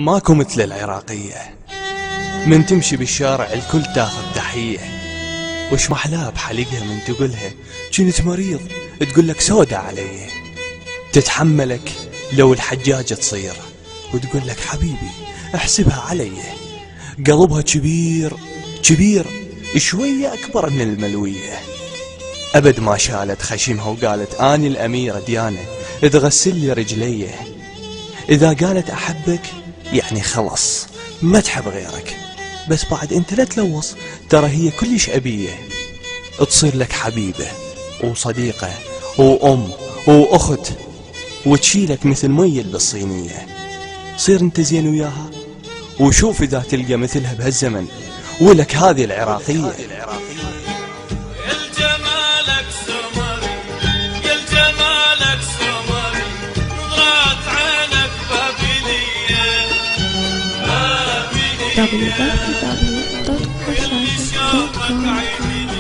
ماكو مثل العراقية، من تمشي بالشارع الكل تاخذ تحية. وش محلاه بحلقها من تقولها كنت مريض تقولك سودا علي. تتحملك لو الحجاجة تصير وتقولك حبيبي احسبها علي. قلبها كبير كبير شوية أكبر من الملوية. أبد ما شالت خشمها وقالت أني الأميرة ديانة تغسل لي رجليه. إذا قالت أحبك يعني خلص ما تحب غيرك، بس بعد أنت لا تلوص، ترى هي كلش أبية. تصير لك حبيبة وصديقة وأم وأخت، وتشيلك مثل مية بالصينية. صير أنت زين وياها وشوف إذا تلقى مثلها بهالزمن، ولك هذه العراقية. www.rashasha.com